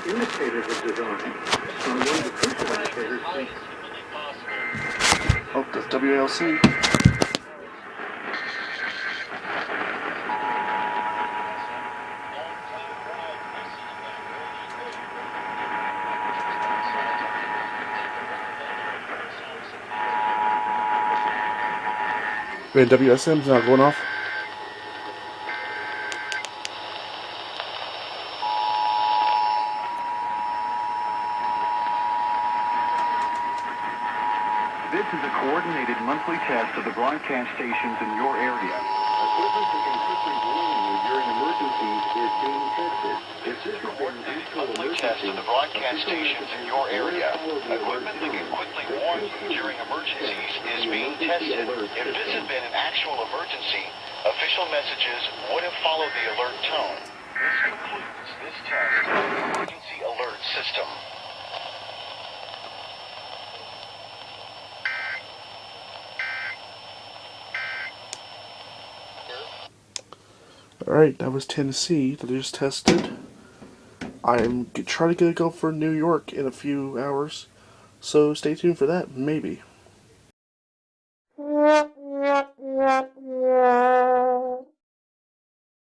indicators of design. One of the crucial indicators is... Oh, that's WLC. Man, WSM's not going off. This is a coordinated monthly test of the broadcast stations in your area. Equipment that can quickly warn you during emergencies is being tested. This is a coordinated monthly test of the broadcast stations in your area. Equipment that can quickly warn you during emergencies is being tested. If this had been an actual emergency, official messages would have followed the alert tone. This concludes this test of the emergency alert system. Alright, that was Tennessee that I just tested. I'm trying to get a go for New York in a few hours, so stay tuned for that, maybe.